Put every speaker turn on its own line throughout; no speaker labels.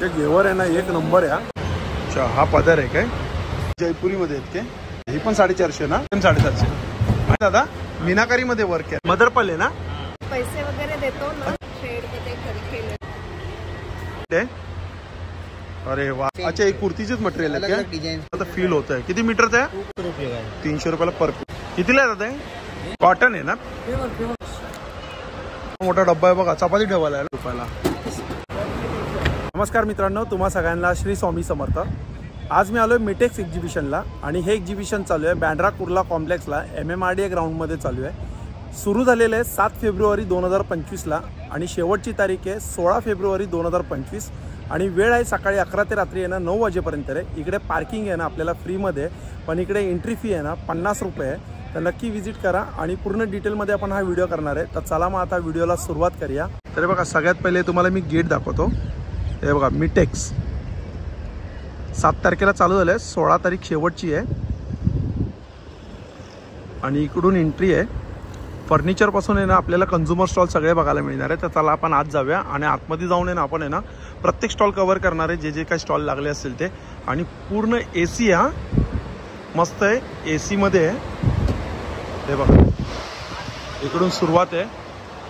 ते घेवर आहे ना एक नंबर आहे. अच्छा हा पदर आहे काय जयपुरी मध्ये आहेत काय? ही पण 450 ना? 750 दादा. मीनाकारी मध्ये वर्क आहे. मदरपल आहे ना?
पैसे वगैरे देतो ना शेड मध्ये केले.
अरे वा. अच्छा एक कुर्तीचेच मटेरियल आहे काय? आता फील होत आहे. किती मीटरचं आहे? 300 रुपयाला पर. कितीला आहे दादा? कॉटन आहे ना? मोठा डब्बा आहे बघा. चपाती ठेवायला आहे रुपयाला. नमस्कार मित्रांनो, तुम्हा सगळ्यांना श्री स्वामी समर्थ. आज मी आलोय मिटेक्स एक्झिबिशनला आणि हे एक्झिबिशन चालू आहे बँड्रा कुर्ला कॉम्प्लेक्सला MMRDA ग्राउंडमध्ये चालू आहे. सुरू झालेलं आहे 7 फेब्रुवारी 2025ला आणि शेवटची तारीख आहे 16 फेब्रुवारी 2025 आणि वेळ आहे सकाळी 11 ते रात्री आहे ना 9 वाजेपर्यंत आहे. इकडे पार्किंग आहे ना आपल्याला फ्रीमध्ये, पण इकडे एंट्री फी आहे ना 50 रुपये आहे. तर नक्की विजिट करा आणि पूर्ण डिटेलमध्ये आपण हा व्हिडिओ करणार आहे. तर चला मग आता व्हिडिओला सुरुवात करूया. तर बघा सगळ्यात पहिले तुम्हाला मी गेट दाखवतो. हे बघा मिटेक्स 7 तारखेला चालू झालं आहे, 16 तारीख शेवटची आहे आणि इकडून एंट्री आहे. फर्निचरपासून आहे ना आपल्याला कंझ्युमर स्टॉल सगळे बघायला मिळणार आहे. तर चला आपण आत जाऊया आणि आतमध्ये जाऊन आहे ना आपण आहे ना प्रत्येक स्टॉल कव्हर करणार आहे, जे जे काही स्टॉल लागले असतील ते. आणि पूर्ण AC हा मस्त आहे, AC मध्ये आहे. हे बघा इकडून सुरुवात आहे,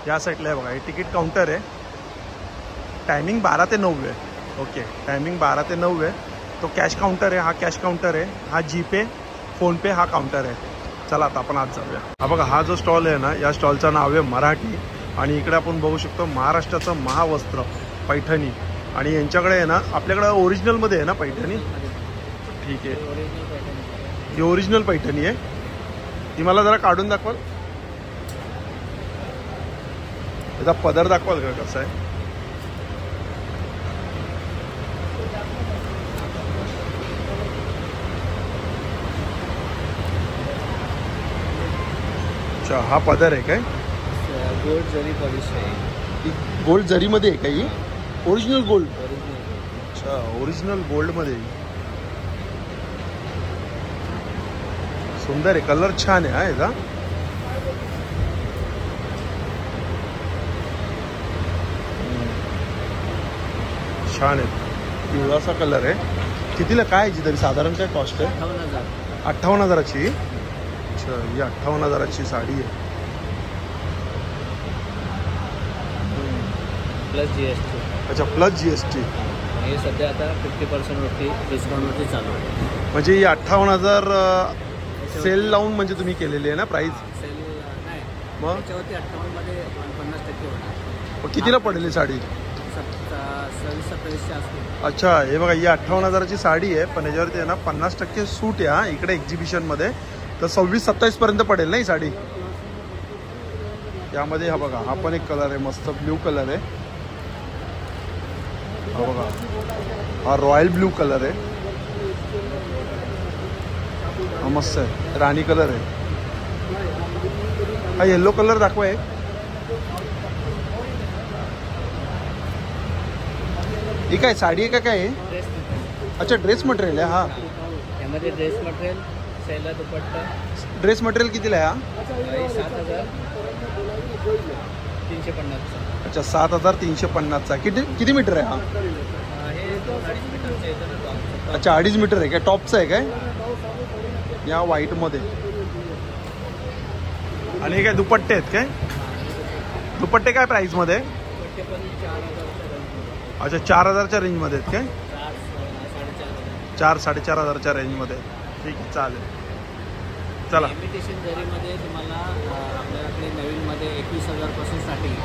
या साईडला आहे बघा. हे तिकीट काउंटर आहे. टायमिंग 12 ते 9 आहे. ओके, टायमिंग 12 ते 9 आहे. तो कॅश काउंटर आहे, हा कॅश काउंटर आहे. हा जीपे फोनपे हा काउंटर आहे. चला आता आपण आज जाऊया. हा बघा हा जो स्टॉल आहे ना, या स्टॉलचं नाव आहे मराठी आणि इकडे आपण बघू शकतो महाराष्ट्राचं महावस्त्र पैठणी. आणि यांच्याकडे आहे ना आपल्याकडे ओरिजिनलमध्ये आहे ना पैठणी. ठीक आहे, ही ओरिजिनल पैठणी आहे. ती मला जरा काढून दाखवाल, याचा पदर दाखवाल का कसा आहे? अच्छा हा पदर आहे काय?
गोल्ड जरी पॉलिश आहे.
गोल्ड जरीमध्ये आहे का ही? Original gold? अच्छा ओरिजिनल गोल्डमध्ये. सुंदर आहे, कलर छान आहे. हा याचा छान आहे, पिवळासा कलर आहे. कितीला काय याची तरी साधारण काय कॉस्ट आहे? 58,000ची. अच्छा ही 58,000ची साडी आहे.
Plus GST.
अच्छा प्लस GST.
हे सध्या आता 50% वरती डिस्काउंटवरती चालू आहे.
म्हणजे ही 58,000 सेल लावून म्हणजे तुम्ही केलेली आहे ना प्राइस?
सेल नाही,
मग
त्याच्यावरती 58 मध्ये 50% होणार.
मग कितीला पडेल ही साडी?
27-28च्या आसपास.
अच्छा हे बघा ही 58,000ची साडी आहे, पण याच्यावरती आहे ना 50% सूट आहे. हा इकडे एक्झिबिशनमध्ये तर 26-27 पर्यंत पडेल ना ही साडी. यामध्ये हा बघा हा पण एक कलर आहे, मस्त ब्ल्यू कलर आहे. हा बघा हा रॉयल ब्ल्यू कलर आहे. हा मस्त आहे, राणी कलर आहे. हा येल्लो कलर दाखवा एक. ही काय साडी आहे का काय? अच्छा ड्रेस मटेरियल आहे. हा
यामध्ये ड्रेस मटेरियल, सैला दुपट्टा.
ड्रेस मटेरियल कितीला आहे? हा
7,350.
अच्छा 7,350चा. किती मीटर आहे? हा
हे 2-2.5 मीटरचे येतं.
अच्छा 2.5 मीटर आहे काय? टॉपचं आहे काय? या व्हाईटमध्ये. आणि हे काय दुपट्टे आहेत काय? दुपट्टे काय प्राईसमध्ये?
दुपट्टे पण 4,000.
अच्छा 4,000च्या रेंजमध्ये आहेत काय?
4-4.5
रेंजमध्ये. ठीक आहे चालेल, चला.
इमिटेशन जरीमध्ये तुम्हाला आपल्याकडे नवीनमध्ये 21,000 पासून स्टार्टिंग आहे.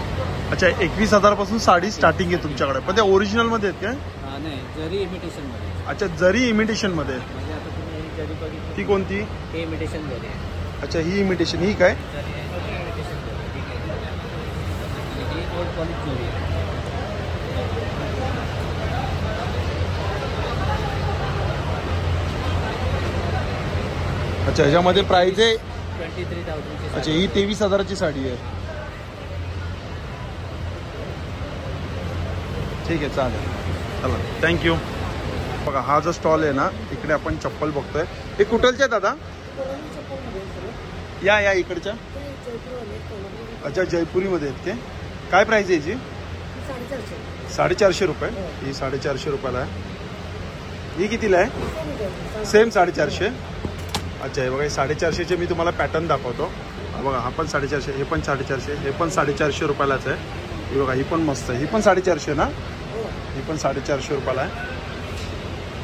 अच्छा 21,000 साडी स्टार्टिंग आहे तुमच्याकडे, पण त्या ओरिजिनलमध्ये आहेत काय?
नाही, जरी इमिटेशनमध्ये.
अच्छा जरी इमिटेशनमध्ये.
म्हणजे आता तुम्ही ही जरी बघितली,
ती कोणती?
हे इमिटेशन जरी आहे.
अच्छा ही इमिटेशन. ही काय?
इमिटेशन जरी. ठीक आहे, ही गोल्ड पॉलिश जरी आहे.
अच्छा ह्याच्यामध्ये प्राइस आहे
23,000.
अच्छा ही 23,000ची साडी आहे. ठीक आहे चालेल, चला थँक्यू. बघा हा जो स्टॉल आहे ना इकडे आपण चप्पल बघतोय. हे कुठलचे आहे दादा? या इकडच्या. अच्छा जयपुरीमध्ये आहेत ते. काय प्राइस आहे याची? 450 रुपये. ही 450 रुपयाला आहे. ही कितीला आहे? सेम 450. अच्छा, हे बघा, हे 450चे मी तुम्हाला पॅटर्न दाखवतो. बघा, हा पण 450, हे पण 450, हे पण 450 रुपयालाच आहे. ही बघा, ही पण मस्त आहे. ही पण 450 ना? ही पण 450 रुपयाला आहे.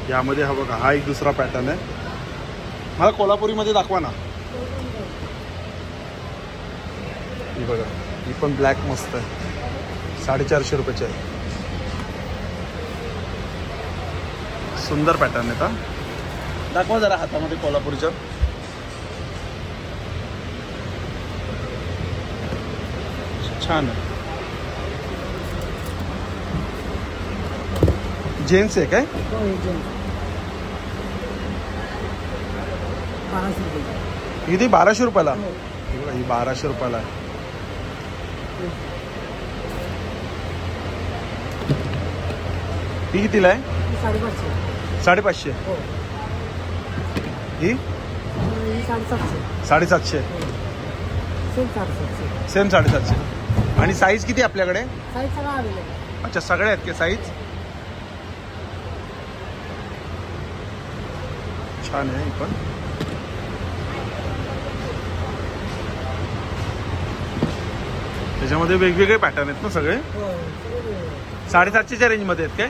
यामध्ये हा बघा, हा एक दुसरा पॅटर्न आहे. मला कोल्हापुरीमध्ये दाखवा ना. ही बघा, ही पण ब्लॅक मस्त आहे. 450 रुपयाची आहे. सुंदर पॅटर्न आहे. का दाखवा जरा हातामध्ये कोल्हापूरच्या. छान आहे. जेंट्स आहे काय? किती? 1200 रुपयाला. ही 1200 रुपयाला आहे. ही कितीला आहे? 550. ही 750. सेम 750. आणि साईज किती आपल्याकडे? अच्छा, सगळे आहेत का साईज? छान आहे. पण त्याच्यामध्ये वेगवेगळे पॅटर्न आहेत ना सगळे? 750च्या रेंजमध्ये आहेत काय?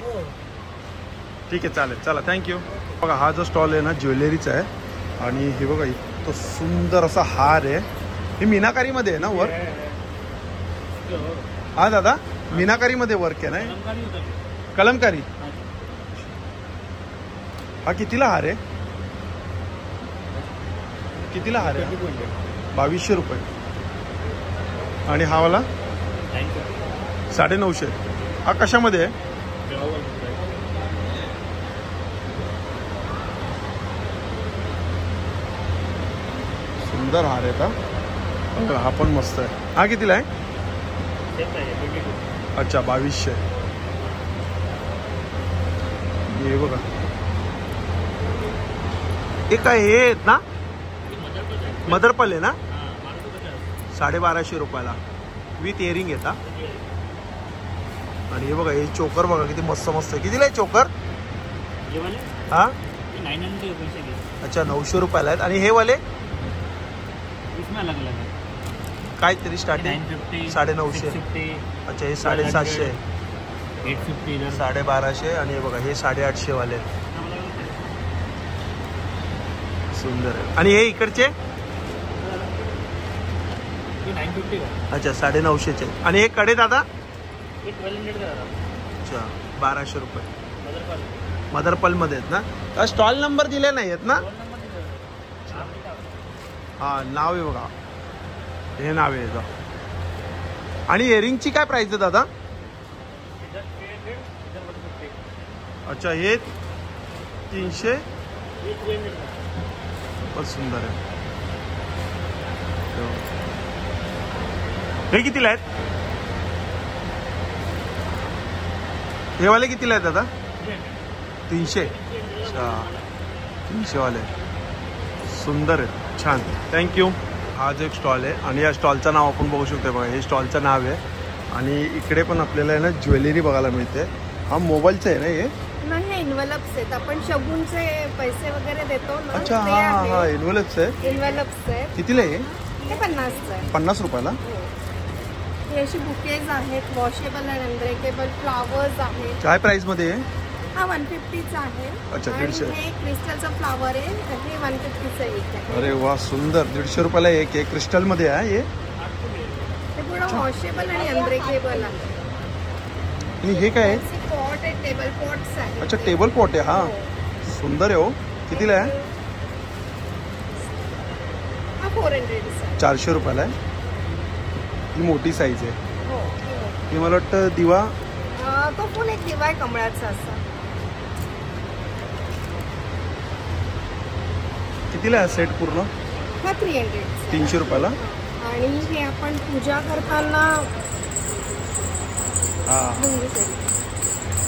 ठीक आहे, चालेल. चला, थँक्यू. बघा, हा जो स्टॉल आहे ना, ज्वेलरीचा आहे. आणि हे बघा, तो सुंदर असा हार आहे. हे मीनाकारीमध्ये आहे ना वर्क? हा दादा, मीनाकारीमध्ये वर्क आहे ना? कलमकारी. हा कितीला हार आहे? कितीला हार आहे? 2200 रुपये. आणि हा वाला 950. हा कशामध्ये आहे? सुंदर हार आहे का? हा पण मस्त आहे. हा कितीला आहे? अच्छा, 2200. हे बघा, हे काय हे आहेत ना? मदरपल आहे ना? 1250 रुपयाला विथ इयरिंग येतात. आणि हे बघा, हे चोकर बघा किती मस्त मस्त आहे. कितीला आहे चोकर? हा,
900 रुपये.
अच्छा, 900 रुपयाला आहेत. आणि हे वाले काहीतरी स्टार्टिंग 950. अच्छा, हे 750, 1250. आणि हे बघा, हे 850 वाले आहेत. सुंदर आहे. आणि हे इकडचे? अच्छा, 950चे. आणि हे कडे दादा? अच्छा, 1200 रुपये. मदरपल मध्ये आहेत ना? स्टॉल नंबर दिले नाही आहेत ना? हा, नाव आहे बघा, हे नाव आहे याचं. आणि इयरिंगची काय प्राइस आहे दादा? अच्छा, हे 300. खूपच सुंदर आहे. हे कितीला आहेत? हे वाले कितीला आहेत दादा? 300. अच्छा, 300 वाले. सुंदर आहे, छान. थँक्यू. हा जो एक स्टॉल आहे आणि या स्टॉलचं नाव आपण बघू शकतो. बघा, हे स्टॉलचं नाव आहे. आणि इकडे पण आपल्याला आहे ना ज्वेलरी बघायला मिळते. हा मोबाईलचं आहे ना? हे
नाही, इन्व्हलप्स आहेत. आपण शगुनचे पैसे वगैरे देतो ना.
अच्छा, हा हा, इन्व्हलप्स आहे.
इन्व्हलप्स आहेत.
कितीला आहे?
हे 50 आहे.
50 रुपयाला.
हे अशी बुकेज आहेत, वॉशेबल आणि अनब्रेकेबल फ्लावर्स आहेत.
काय प्राइस मध्ये आहे?
हा 150चा आहे.
अच्छा,
आणि
150.
हे क्रिस्टलचं फ्लावर आहे, हे 150चं एक आहे.
अरे वा, सुंदर. 150 रुपयाला एक आहे. क्रिस्टल मध्ये आहे हे.
हे पूर्ण वॉशेबल आणि अनब्रेकेबल आहे.
आणि हे काय आहे?
पॉट आहे, टेबल पॉट्स आहे.
अच्छा, टेबल पॉट आहे. हा, सुंदर आहे. हो, कितीला आहे?
हा 400
400 रुपयाला आहे. ही मोठी साईज आहे.
हो.
ही मला वाटतं दिवा.
तो पण एक दिवा आहे कमळाचा असा.
कितीला आहे सेट पूर्ण?
हा 300.
300 रुपयाला.
आणि हे आपण पूजा करताना.
हा,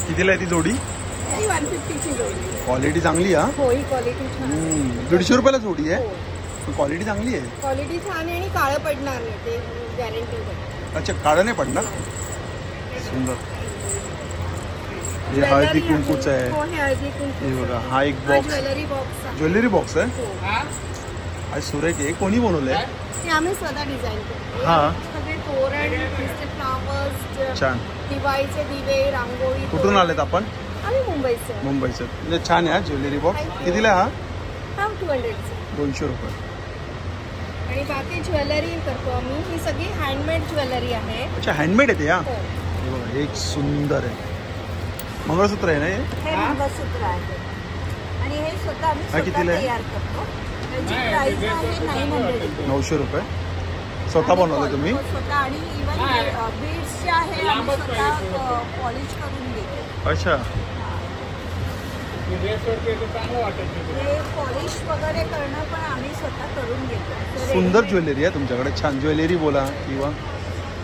कितीला आहे ती जोडी?
ही 150ची जोडी.
क्वालिटी चांगली आहे.
हो, ही क्वालिटी छान आहे.
150 रुपयाला जोडी आहे.
हो.
क्वालिटी चांगली आहे.
क्वालिटी छान आहे आणि काळं पडणार नाही, ते गॅरंटी आहे.
अच्छा, काळं नाही पडणार. सुंदर. हे हळदी कुंकूचं आहे.
हो, हे हळदी कुंकू.
हे बघा, हा एक बॉक्स,
ज्वेलरी बॉक्स आहे.
ज्वेलरी बॉक्स आहे.
हो.
आज सुरेख आहे. कोणी बनवलंय?
हे आम्ही स्वतः डिझाईन केलं.
हा.
सगळे तोरण, फ्लावर्स,
छान.
दिवाळीचे दिवे, रांगोळी.
कुठून आलेत आपण?
आम्ही मुंबईचे.
मुंबईचं. म्हणजे छान आहे हा ज्वेलरी बॉक्स. कितीला हा?
हा 200.
200 रुपये.
आणि बाकी ज्वेलरी करतो आम्ही. ही सगळी हँडमेड ज्वेलरी आहे.
अच्छा, हँडमेड आहे ते. हा,
हो.
हे बघा, हे एक सुंदर आहे. मंगळसूत्र आहे ना हे?
हे मंगळसूत्र आहे आणि हे स्वतः आम्ही
हा, कितीला आहे?
तयार करतो. त्याची प्राइस आहे 900.
900 रुपये. स्वतः बनवलं तुम्ही?
स्वतः. आणि इव्हन बीड्स जे आहे आम्ही स्वतः पॉलिश करून देतो.
अच्छा.
हे पॉलिश वगैरे करणं पण आम्ही स्वतः करून घेतो.
सुंदर ज्वेलरी आहे तुमच्याकडे. छान ज्वेलरी बोला किंवा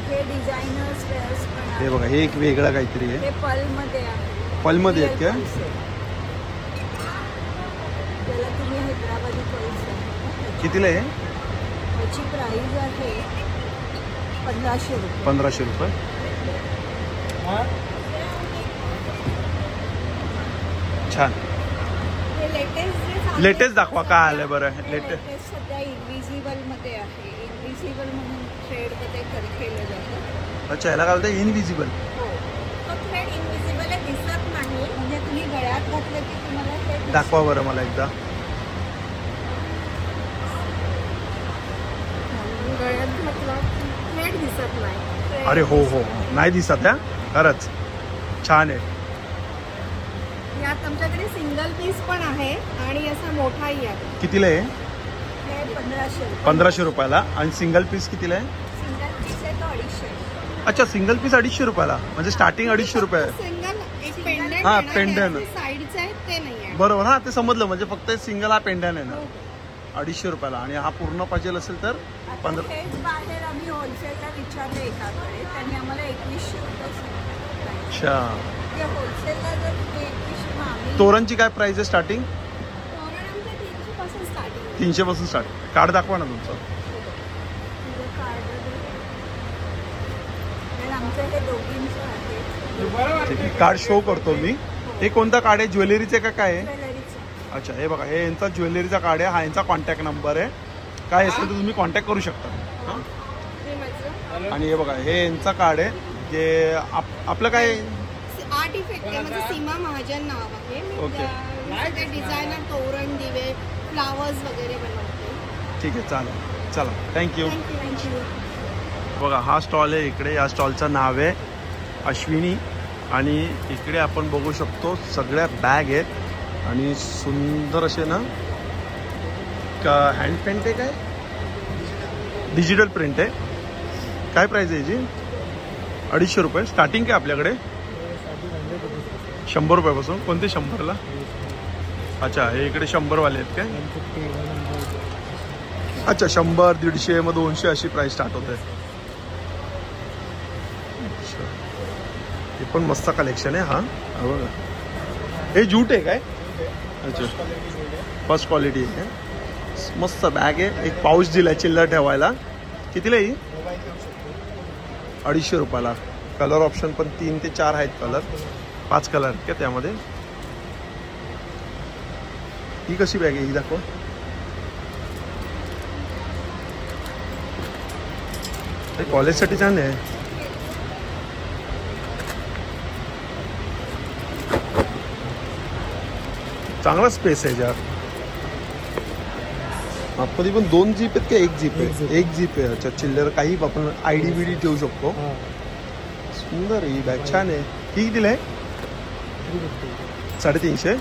हे डिझायनर्स ड्रेस पण
हे
आहे.
बघा, हे एक वेगळा काहीतरी आहे.
हे पलमध्ये आहे.
पलमध्ये आहेत का?
त्याला तुम्ही हैदराबादी पल्स आहे.
कितीला आहे?
त्याची प्राइस आहे 1500 रुपये.
1500 रुपये. छान.
हे
लेटेस्ट दाखवा, काय आलंय बरं?
लेटेस्ट सध्या इनविजिबल मध्ये आहे. इनविजिबल म्हणून थ्रेड मध्ये केलं जातं.
अच्छा, याला काय बोलतं? इनविजिबल.
हो, तो थ्रेड इनविजिबल दिसत नाही. म्हणजे तुम्ही गळ्यात घातलं की तुम्हाला हे दिसतं.
दाखवा बरं मला एकदा.
गळ्यात घातला थ्रेड दिसत नाही.
अरे हो हो, नाही दिसत आहे खरंच. छान आहे.
यात आमच्याकडे सिंगल पीस पण आहे आणि असा मोठाही आहे.
कितीला आहे?
हे 1500 रुपये.
1500 रुपयाला. आणि सिंगल पीस कितीला आहे?
सिंगल पीस आहे तो 250.
अच्छा, सिंगल पीस 250 रुपयाला. म्हणजे स्टार्टिंग 250 रुपये आहे.
सिंगल एक पेंडंट.
हा, पेंडंट.
साईडचं आहे ते नाही आहे.
बरोबर. हा, ते समजलं. म्हणजे फक्त सिंगल हा पेंडन आहे ना. 250 रुपयाला. आणि हा पूर्ण पाहिजे असेल तर 15.
हेच बाहेर आम्ही होलसेलला विचारलं एकाकडे. त्यांनी आम्हाला 2100 रुपये सांगितलं.
अच्छा.
ते होलसेलला जर तुम्ही 2100 मग आम्ही
तोरणची काय प्राइस आहे स्टार्टिंग?
तोरण आमचं 300 पासून स्टार्टिंग.
300 पासून स्टार्ट. कार्ड दाखवा ना तुमचं.
तुझं कार्ड तर आमचं हे दोघींचं आहे.
ठीक आहे, कार्ड शो करतो मी. हे कोणता कार्ड आहे? ज्वेलरीचे का काय आहे?
ज्वेलरीचं.
अच्छा, हे बघा, हे यांचा ज्वेलरीचा कार्ड आहे. हा यांचा कॉन्टॅक्ट नंबर आहे. काय असेल तर तुम्ही कॉन्टॅक्ट करू शकता. हां.
हे माझं
आणि हे बघा, हे यांचा कार्ड आहे. जे आपलं काय
आर्ट इफेक्ट आहे. माझं सीमा महाजन नाव आहे.
ओके.
ते डिझायनर तोरण दिवे फ्लावर्स वगैरे बनवते.
ठीक आहे, चालेल. चला, थँक्यू.
थँक्यू.
बघा, हा स्टॉल आहे इकडे. या स्टॉलचं नाव आहे अश्विनी. आणि इकडे आपण बघू शकतो सगळ्या बॅग आहेत आणि सुंदर असे ना का हँड पेंट आहे, काय डिजिटल प्रिंट आहे. काय प्राइस आहे याची? 250 रुपये स्टार्टिंग. काय आपल्याकडे 100 रुपयापासून. कोणते 100ला? अच्छा, हे इकडे 100वाले आहेत काय? अच्छा, 100, 150, मग 200 अशी प्राइस स्टार्ट होते. अच्छा, हे पण मस्त कलेक्शन आहे. हां, बघा, हे जूट आहे काय? अच्छा, फर्स्ट क्वालिटी आहे. मस्त बॅग आहे. एक पाऊच दिलाय चिल्लर ठेवायला. कितीला ही? 250 रुपयाला. कलर ऑप्शन पण 3 ते 4 आहेत. कलर 5 कलर आहेत का त्यामध्ये? ही कशी बॅग आहे? ही दाखवा. कॉलेजसाठी छान आहे. चांगला स्पेस आहे याच्यात. आतमध्ये पण 2 जीप आहेत का 1 जीप आहे? 1 जीप आहे. अच्छा, चिल्लर काही आपण आयडी बिडी ठेवू शकतो. सुंदर ही बॅग, छान आहे. ही कितीला आहे? 350.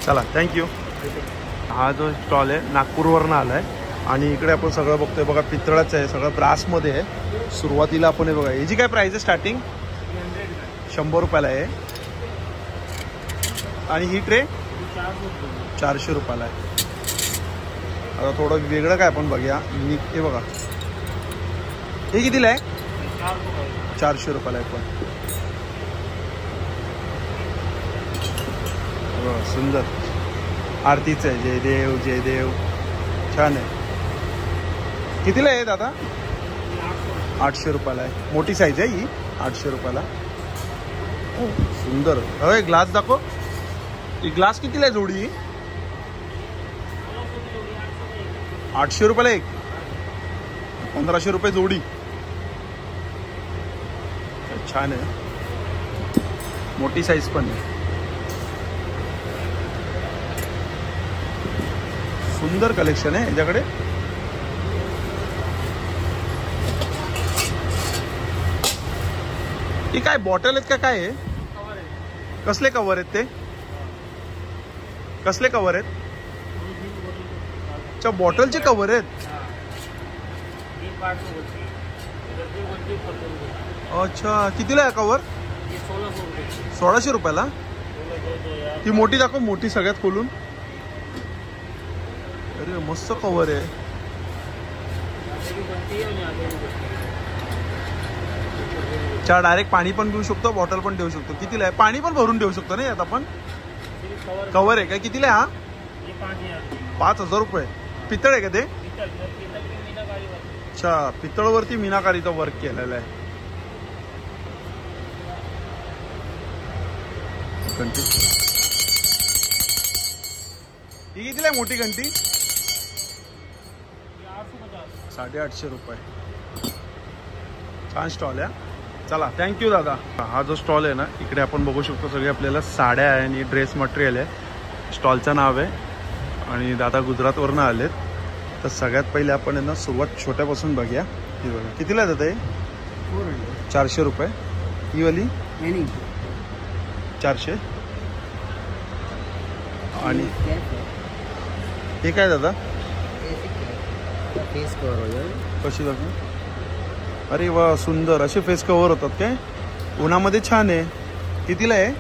चला, थँक्यू. हा जो स्टॉल आहे नागपूरवरनं आला आहे आणि इकडे आपण सगळं बघतोय. बघा, पितळाचं आहे, सगळं ब्रासमध्ये आहे. सुरुवातीला आपण हे बघा, याची काय प्राइस आहे स्टार्टिंग? 100 रुपयाला आहे. आणि ही ट्रे 400 रुपयाला आहे. आता थोडं वेगळं काय आपण बघूया. हे बघा, हे कितीला आहे? 400 रुपयाला आहे. पण सुंदर आरतीचं आहे. जयदेव जयदेव, छान आहे. कितीला आहे दादा? 800 रुपयाला आहे. मोठी साईज आहे ही. 800 रुपयाला. हो सुंदर. अरे ग्लास दाखव. ही ग्लास कितीला आहे जोडी? 800 रुपयाला एक. 1500 रुपये जोडी. छान आहे. मोठी साईज पण आहे. सुंदर कलेक्शन आहे याच्याकडे. ही काय बॉटल आहेत का काय आहे? कसले कव्हर आहेत ते? कसले कव्हर आहेत? अच्छा बॉटलचे कव्हर आहेत. अच्छा कितीला आहे कव्हर? 1600 रुपयाला. ती मोठी दाखव. मोठी सगळ्यात खोलून. अरे मस्त कव्हर आहे. अच्छा डायरेक्ट पाणी पण पिऊ शकतो. बॉटल पण ठेवू शकतो. कितीला आहे? पाणी पण भरून ठेवू शकतो ना यात आपण. कव्हर आहे काय? कितीला आहे हा? 5000 रुपये. पितळ आहे का ते? अच्छा पितळवरती मीनाकारीचा वर्क केलेला आहे. घंटी ही कितीला आहे मोठी घंटी? 850 रुपये. छान स्टॉल आहे. चला थँक्यू दादा. हा जो स्टॉल आहे ना इकडे आपण बघू शकतो सगळे आपल्याला साड्या आहे आणि ड्रेस मटेरियल आहे. स्टॉलचं नाव आहे आणि दादा गुजरातवरनं आलेत. तर सगळ्यात पहिले आपण आहे ना सुरुवात छोट्यापासून बघूया. ही बघा कितीला आहे दादा हे? 400 रुपये. ही वाली 400. आणि हे काय दादा?
Face cover.
कशी दाखव. अरे वा सुंदर असे फेस कव्हर होतात काय? उन्हामध्ये छान आहे. कितीला आहे?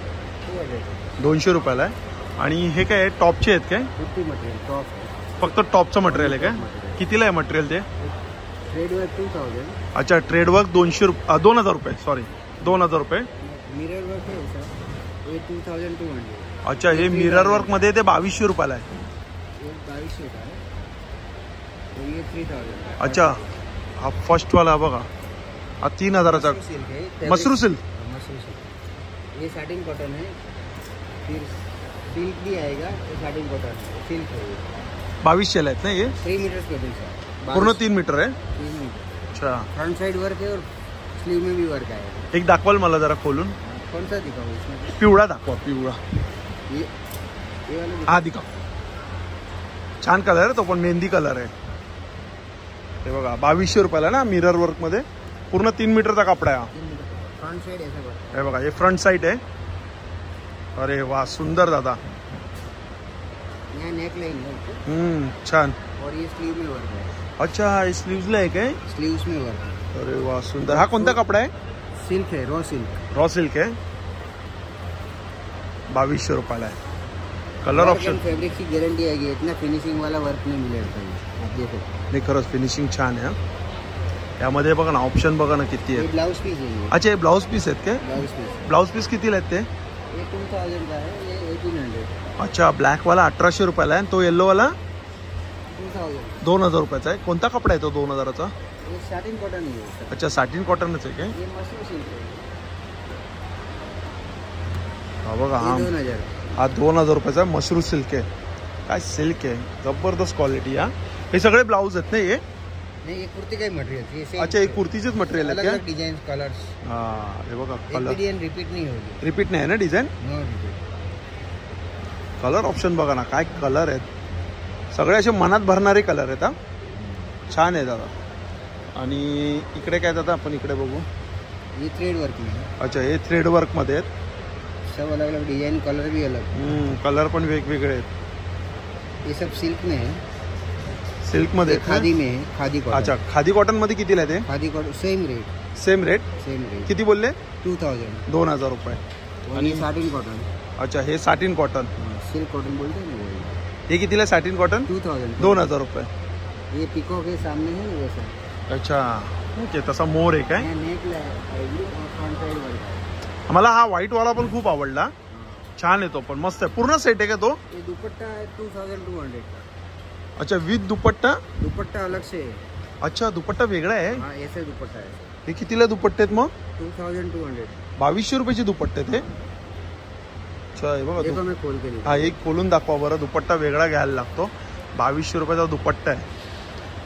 200 रुपयाला आहे. आणि हे काय टॉपचे आहेत काय? फक्त टॉपचं मटेरियल आहे काय? कितीला आहे मटेरियल ते?
ट्रेडवर्क 2000.
अच्छा ट्रेडवर्क 2000 रुपये. सॉरी 2000 रुपये.
मिरर वर्क आहे सर. हे 2200.
अच्छा हे मिरर वर्क मध्ये ते 2200 रुपयाला आहे.
2200 का? ये 3000.
अच्छा हा फर्स्ट वाला बघा हा 3000चा मसरू सिल्क.
ये साटिन कॉटन है. फिर सिल्क भी आएगा. ये साटिन कॉटन सिल्क है.
2200 आहेत ना ये?
3 मीटर स्केटिंग सर.
पूर्ण 3 मीटर आहे.
3 मीटर.
अच्छा
फ्रंट साइड वर्क है और स्लीव में भी वर्क आएगा.
एक दाखवाल मला जरा खोलून.
कौन सा दिखाऊं इसमें?
पिवळा दाखवा. पिवळा
ये वाला
हा दिखा. छान कलर आहे तो पण मेहंदी कलर आहे. हे बघा 2200 रुपयाला ना मिरर वर्क मध्ये. पूर्ण 3 मीटरचा कपडा आहे हा.
फ्रंट साइड ऐसा वर्क.
हे बघा हे फ्रंट साइड आहे. अरे वा सुंदर दादा.
यहाँ नेक लाइन है
छान.
और ये स्लीव में वर्क है.
अच्छा हे स्लीव्हजला आहे काय?
स्लीव्स में वर्क है.
अरे वा सुंदर. हा कोणता कपडा आहे?
सिल्क है. Raw silk.
रॉ सिल्क आहे. 2200 रुपयाला आहे. Colour option.
फैब्रिक की गारंटी आएगी. इतना फिनिशिंग वाला वर्क नहीं मिलेगा. आप देखो
नाही खरंच फिनिशिंग छान आहे. यामध्ये बघा ना ऑप्शन बघा ना किती
ये
आहेत.
ब्लाउज पीस है. ये
अच्छा हे ब्लाउज पीस आहेत काय?
Blouse piece.
ब्लाउज पीस कितीला आहेत ते?
ये 2000 का है. ये 1800.
अच्छा ब्लॅक वाला 1800 रुपयाला आहे. तो येल्लो वाला
2000.
2000 रुपयाचा आहे. कोणता कपडा आहे तो 2000चा?
ये साटिन कॉटन ही है.
अच्छा साटिन कॉटनच आहे काय?
ये मसरू सिल्क है.
हा बघा हा
2000.
हा 2000 रुपयाचा मसरू सिल्क आहे. काय सिल्क आहे. जबरदस्त क्वालिटी. हा हे सगळे ब्लाऊज आहेत ना हे?
नहीं ये कुर्ती का ही मटेरियल. ये सेम.
अच्छा हे कुर्तीचेच मटेरियल आहे
अलग
क्या?
अलग डिजाइन कलर्स.
हा हे बघा
एक
कलर
डिजाइन रिपीट नहीं होगी.
रिपीट नाही आहे ना design?
No repeat.
Colour option बघा ना काय कलर आहेत. सगळे असे मनात भरणारे कलर आहेत. हा छान आहे दादा. आणि इकडे काय दादा आपण इकडे बघू.
ये थ्रेड वर्क में है.
अच्छा हे थ्रेड वर्क मध्ये आहेत.
सब अलग अलग डिजाइन कलर भी अलग.
कलर पण वेगवेगळे आहेत.
ये सब सिल्क में है.
सिल्क मध्ये
ये
आहेत ना?
खादी में है. खादी कॉटन.
अच्छा खादी कॉटन मध्ये कितीला आहे ते?
Khadi cotton same rate.
Same rate.
Same rate.
किती बोलले?
2000.
2000 रुपये.
और ये साटिन कॉटन.
अच्छा हे साटिन कॉटन.
सिल्क कॉटन बोलते हैं ना वही.
हे कितीला आहे साटिन कॉटन?
2000.
2000 रुपये.
ये पिको के सामने है वैसा.
अच्छा ओके तसा मोर आहे काय?
नेक आएगी और फ्रंट साइड वर्क.
मला हा व्हाईट वाला पण खूप आवडला. छान आहे तो पण मस्त आहे. पूर्ण सेट आहे का तो?
ये दुपट्टा है 2200 का.
अच्छा विथ दुपट्टा.
दुपट्टा अलग से है.
अच्छा दुपट्टा वेगळा आहे.
हाँ ऐसे दुपट्टा है.
हे कितीला दुपट्टे आहेत मग?
2200.
2200 रुपयाची दुपट्टे ते. अच्छा हे बघा
देखो मैं खोल के
हा एक खोलून दाखवा बरं. दुपट्टा वेगळा घ्यायला लागतो. 2200 रुपयाचा दुपट्टा आहे,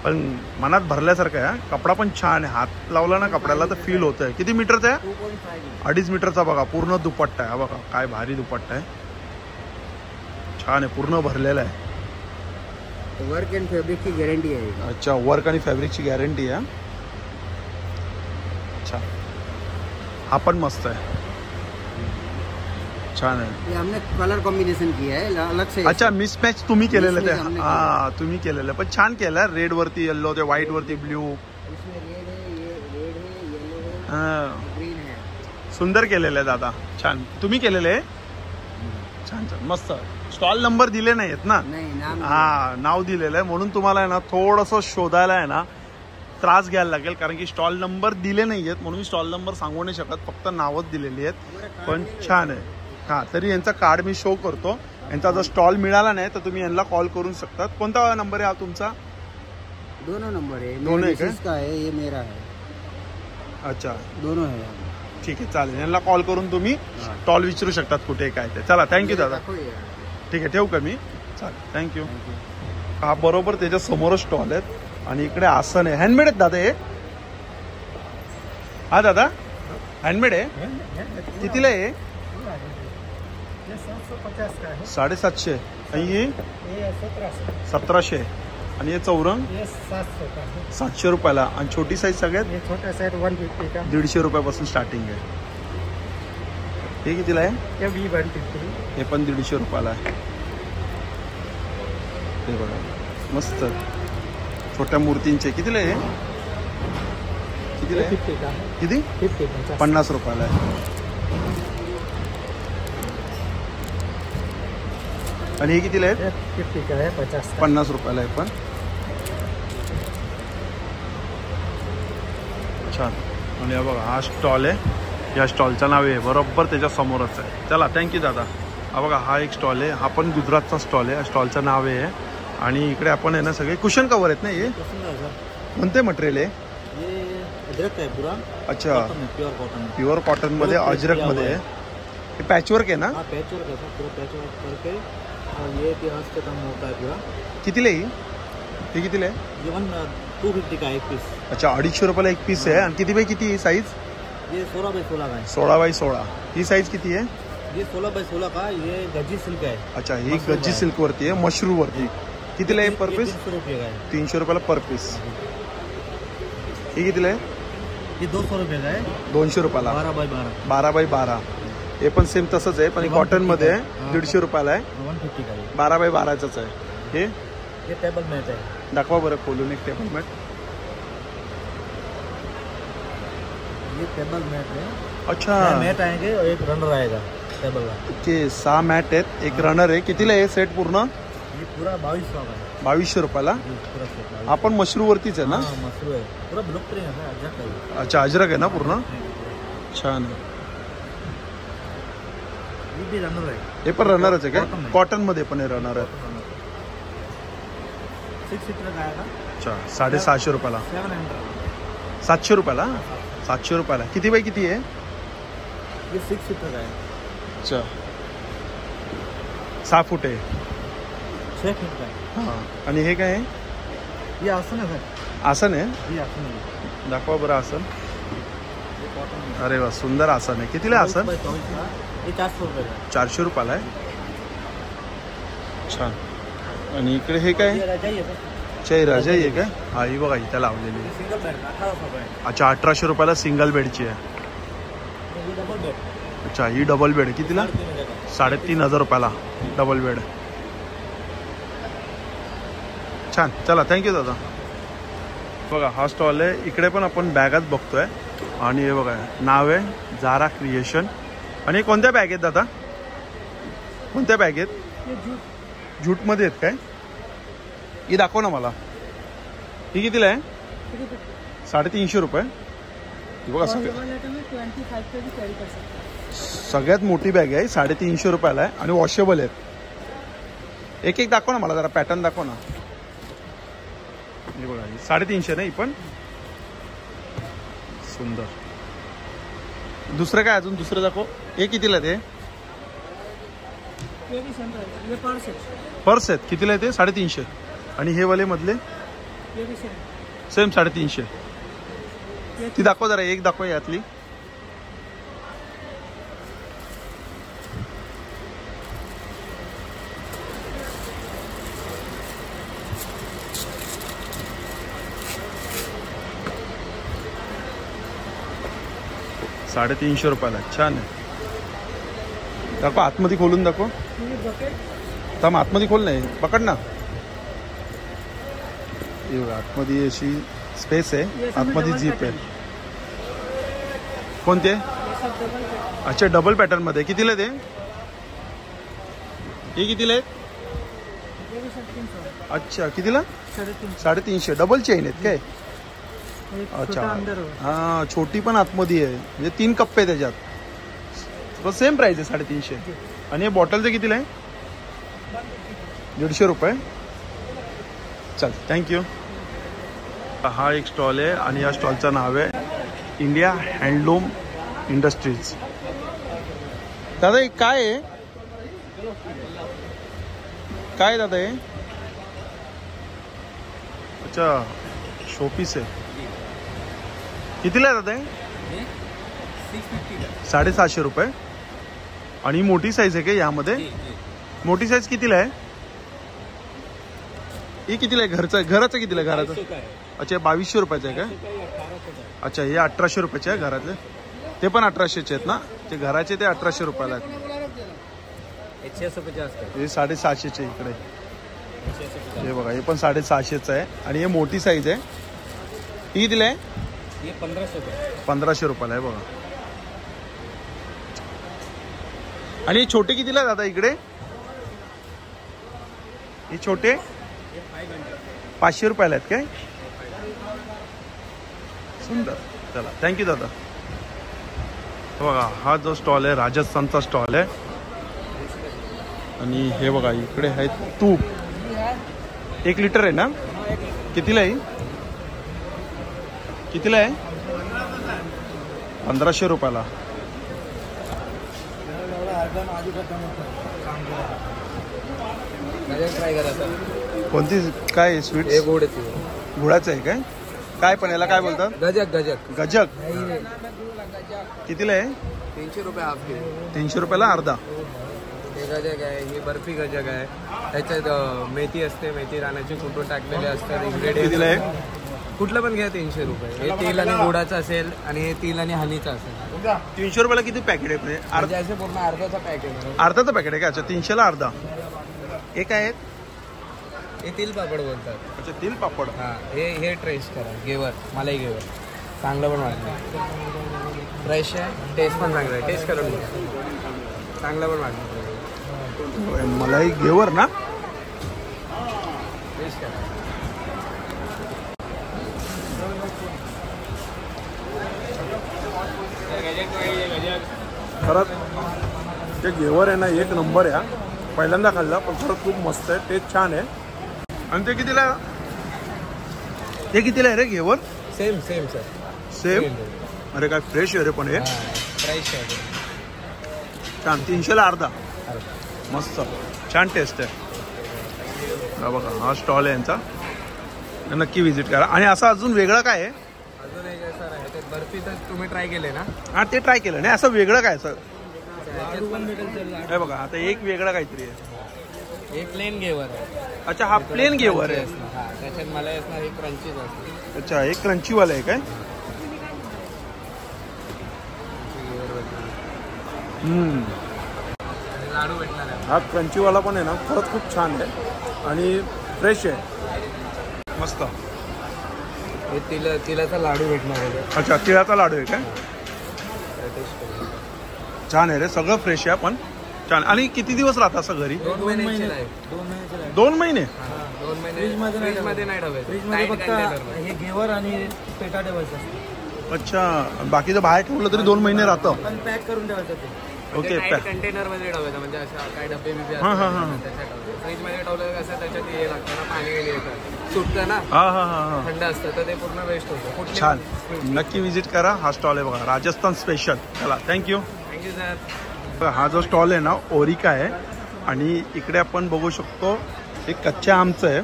पण मनात भरल्यासारखं आहे. कपडा पण छान आहे, हात लावला ना कपड्याला तर फील होत आहे. किती मीटरचा आहे?
2.5.
2.5 मीटरचा बघा पूर्ण दुपट्टा आहे. हा बघा काय भारी दुपट्टा आहे, छान आहे, पूर्ण भरलेला आहे.
वर्क एंड फैब्रिक की गारंटी है.
अच्छा वर्क आणि फॅब्रिकची गॅरंटी आहे. अच्छा हा पण मस्त आहे, छान आहे.
ये हमने कलर कॉम्बिनेशन किया है अलग से.
अच्छा मिसमॅच तुम्ही केलेलं ते.
हमने
हा तुम्ही केलेलं पण छान केलं. रेड वरती येल्लो, ते व्हाईट वरती ब्ल्यू.
इसमें रेड है, ये रेड है, येलो है,
हा
ग्रीन है.
सुंदर केलेलं आहे दादा, छान तुम्ही केलेलं आहे. छान छान मस्त. स्टॉल नंबर दिले नाही आहेत ना?
नहीं नाम.
हा नाव दिलेलं आहे म्हणून तुम्हाला आहे ना थोडंसं शोधायला आहे ना त्रास घ्यायला लागेल, कारण की स्टॉल नंबर दिले नाही आहेत म्हणून स्टॉल नंबर सांगू नाही शकत, फक्त नावच दिलेली आहेत. पण छान आहे. हा तरी यांचा कार्ड मी शो करतो. यांचा जर स्टॉल मिळाला नाही तर तुम्ही यांना कॉल करू शकतात. कोणता नंबर आहे हा तुमचा?
दोनों नंबर है.
दोनों है
मेरा मिसेस का है, ये मेरा है.
अच्छा
दोनों है.
ठीक आहे चालेल. यांना कॉल करून तुम्ही स्टॉल विचारू शकतात कुठे काय ते. चला थँक्यू दादा. ठीक आहे ठेवू का मी? चालेल थँक्यू. हा बरोबर त्याच्या समोरच स्टॉल आहेत आणि इकडे आसन आहे. हँडमेड आहेत दादा हे? हा दादा हँडमेड आहे. कितीला आहे? 750. आणि हे 1700. आणि हे चौरंग 700 रुपयाला. आणि छोटी साईज सगळ्यात
छोटा सेट 150 का.
150 रुपयापासून स्टार्टिंग आहे. हे कितीला आहे?
ये भी 150.
हे पण 150 रुपयाला आहे. हे बघा मस्त छोट्या मूर्तींचे. कितीला आहे? कितीला आहे?
50 का.
किती?
50.
50 रुपयाला आहे. आणि हे कितीला आहे?
50 का है. 50 का.
50 रुपयाला आहे पण. छान. आणि हा बघा हा स्टॉल आहे. या स्टॉलचं नाव आहे बरोबर त्याच्या समोरच आहे. चला थँक्यू दादा. हा बघा हा एक स्टॉल आहे, हा पण गुजरातचा स्टॉल आहे. या स्टॉलचं नाव आहे. आणि इकडे आपण आहे ना सगळे कुशन कवर आहेत ना. हे कोणते मटेरियल आहे?
ये अजरक है पूरा.
अच्छा
प्योर कॉटन.
प्युअर कॉटन मध्ये अजरक मध्ये आहे. हे पॅचवर्क आहे ना?
हाँ पैचवर्क है सर, पूरा पैचवर्क करके. और ये इतिहास का काम होता है पूरा.
कितीला आहे हे? कितीला आहे?
ये 250 का एक पीस.
अच्छा 250 रुपयाला एक पीस आहे. आणि किती बाय किती साईज?
ये 16 बाय 16 का है.
16 बाय 16. ही साईज किती आहे?
ये 16 बाय 16 का. ये गज्जी सिल्क है.
अच्छा ही गज्जी सिल्क वरती आहे, मशरू वरती. कितीला आहे पर पीस?
300 रुपये का है.
300 रुपयाला पर पीस. ही कितीला आहे?
ये 200 रुपये का है.
200 रुपयाला.
12 बाय 12.
12 बाय 12. हे पण सेम तसंच आहे पण कॉटन मध्ये आहे. 150 रुपयाला आहे.
150 का है.
12 बाय 12च आहे. हे
ये टेबल मैट है.
दाखवा बरं खोलून एक टेबल मॅट.
ये टेबल मैट है.
अच्छा
मैट आएंगे और एक रनर आएगा टेबल का.
ओके 6 मॅट आहेत, एक रनर आहे. कितीला आहे सेट पूर्ण?
ये पूरा 2200 का है.
2200 रुपयाला.
ये पूरा सेट.
हा पण मशरू वरतीच आहे ना?
हाँ मशरू है. पूरा ब्लॉक प्रिंट है सर. अजरक है.
अच्छा अजरक आहे ना पूर्ण. छान आहे.
ये भी रनर है.
हे पण रनरच आहे
Cotton
काय?
आहे.
कॉटन मध्ये पण आहे रनर आहे.
6 सीटर का आएगा.
अच्छा 750 रुपयाला.
700.
700 रुपयाला. 700 रुपयाला. किती बाय किती आहे?
ये 6 सीटर का है.
अच्छा 6 फूट आहे.
6 फीट का है.
हां. आणि हे काय आहे?
ये आसन है सर.
आसन आहे.
ये आसन है.
दाखवा बरं आसन.
ये कॉटन.
अरे वा सुंदर आसन आहे. कितीला आहे आसन?
ये 400 रुपये का.
400 रुपयाला आहे. छान. आणि इकडे हे काय?
ये रजाई है सर.
चे रजाई आहे काय? हा ही बघा इथं लावलेली आहे.
सिंगल बेड 1800 रुपये.
अच्छा 1800 रुपयाला सिंगल बेडची आहे.
ये डबल बेड.
अच्छा ही डबल बेड कितीला? 3500 रुपयाला डबल बेड. छान. चला थँक्यू दादा. बघा हा स्टॉल आहे. इकडे पण आपण बॅगाच बघतोय. आणि हे बघा नाव आहे झारा क्रिएशन. आणि कोणत्या बॅग आहेत दादा? कोणत्या बॅग आहेत? जूटमध्ये आहेत काय? ही दाखव ना मला. ही कितीला आहे? 350 रुपये. ही बघा सगळ्यात मोठी बॅग आहे. 350 रुपयाला आहे आणि वॉशेबल आहेत. एक एक दाखव ना मला जरा पॅटर्न दाखव ना. हे बघा 350 नाही पण सुंदर. दुसरं काय अजून दुसरं दाखव. हे कितीला ते पर्स आहेत? कितीला आहे ते? 350. आणि हे वाले मधले सेम 350. ती दाखव जरा, एक दाखव यातली. ₹350. छान आहे. दाखव आतमध्ये खोलून दाखव. थांब आतमध्ये खोल नाही, पकड ना. आतमध्ये अशी स्पेस आहे, आतमध्ये जीप आहे. कोणते? अच्छा डबल पॅटर्न मध्ये. कितीला ते? हे कितीला आहे? अच्छा कितीला? 350. डबल चेन आहेत काय? अच्छा हा, छोटी पण आतमध्ये आहे, म्हणजे 3 कप्पे त्याच्यात. सेम प्राइस आहे 350. आणि हे बॉटलचं कितीला आहे? ₹150. चल थँक्यू. हा एक स्टॉल आहे आणि या स्टॉलचं नाव आहे इंडिया हँडलूम इंडस्ट्रीज. दादा हे काय आहे? काय दादा हे? अच्छा शोपीस आहे. कितीला आहे दादा हे? ₹750. आणि मोठी साईज आहे का यामध्ये? मोठी साईज कितीला आहे? हे कितीला आहे? घराचं कितीला आहे? घराचं अच्छा ₹2200 आहे का? अच्छा हे ₹1800 आहे घरातले. ते पण 1800चे आहेत ना? ते घराचे ते ₹1800 आहेत. हे 750चे इकडे. हे बघा हे पण 750चं आहे. आणि हे मोठी साईज आहे. ही कितीला आहे? ₹1500 आहे बघा. आणि हे छोटे कितीला दादा इकडे? हे छोटे ₹500 आहेत काय? सुंदर. चला थँक्यू दादा. बघा हा जो स्टॉल आहे राजस्थानचा स्टॉल आहे. आणि हे बघा इकडे आहे तूप. 1 लिटर आहे ना? कितीला आहे? कितीला आहे? ₹1500. कोणती काय स्वीट? गुळाचं आहे काय? काय पण याला काय बोलतात?
गजक.
गजक. कितीला आहे?
₹300 हाफ किलो.
₹300 अर्धा.
हे गजक आहे, ही बर्फी गजक आहे. त्याच्यात मेथी असते, मेथी दाण्याची कुटून टाकलेले असतात.
कितीला आहे?
कुठलं पण घ्या ₹300. हे तेल आणि गुळाचं असेल आणि हे तेल आणि हनीचं असेल.
₹300 किती पॅकेट आहे?
म्हणजे असे पूर्ण अर्धाचा पॅकेट आहे.
अर्धाचं पॅकेट आहे का? अच्छा 300ला अर्धा. हे काय आहेत?
हे तिल पापड बोलतात.
अच्छा तिल पापड.
हां हे टेस्ट करा. घेवर मलाई घेवर चांगलं पण वाटलं. फ्रेश आहे, टेस्ट पण चांगलं आहे. टेस्ट करून चांगलं पण वाटलं.
मलाई घेवर ना?
टेस्ट करा.
खरंच ते घेवर आहे ना एक नंबर आहे. पहिल्यांदा खाल्ला पण खरंच खूप मस्त आहे. टेस्ट छान आहे. आणि ते कितीला? ते कितीला आहे रे घेवर?
Same sir.
सेम. अरे काय फ्रेश आहे रे पण हे.
फ्रेश आहे
छान. 300ला अर्धा. मस्त छान टेस्ट आहे. बघा हा स्टॉल आहे यांचा, नक्की व्हिजिट करा. आणि असं अजून वेगळं काय आहे?
अजून एक सर आहे ते बर्फी. तर तुम्ही ट्राय केले ना?
हा ते ट्राय केलं नाही. असं वेगळं काय सर? हे बघा आता एक वेगळं काहीतरी आहे.
हे प्लेन घेवर आहे.
अच्छा हा प्लेन घेवर आहे.
त्याच्यात मलाई असणार. हे क्रंचीच असते.
अच्छा एक क्रंचीवाला आहे काय?
लाडू भेटणार आहे.
हा क्रंचीवाला पण आहे ना खरंच खूप छान आहे आणि फ्रेश आहे. मस्त.
हे तिलाचा लाडू भेटणार आहे.
अच्छा तिळाचा लाडू आहे काय? छान आहे रे. सगळं फ्रेश आहे पण छान. आणि किती दिवस राहतं असं घरी?
2 महिने.
2 महिने.
2 महिने फ्रीजमध्ये नाही ठेवायचं.
हे घेवर आणि पेटा ठेवायचं.
अच्छा बाकीचं बाहेर ठेवलं तरी 2 महिने राहतं.
पण पॅक करून ठेवायचं ते.
ओके
कंटेनर मध्ये ठेवायचं म्हणजे अशा काय डबे बिबे
हां हां हां
फ्रीज मध्ये ठेवलं कसं त्याच्यात हे लागतं ना पाणी वगैरे येतं सुटतं ना
हां हां हां हां
थंड असतं तर ते पूर्ण वेस्ट होतं कुठली
छान नक्की विजिट करा हा स्टॉल आहे बघा राजस्थान स्पेशल चला थँक्यू
थँक्यू सर
हा जो स्टॉल आहे ना ओरिका आहे आणि इकडे आपण बघू शकतो हे कच्च्या आमचं आहे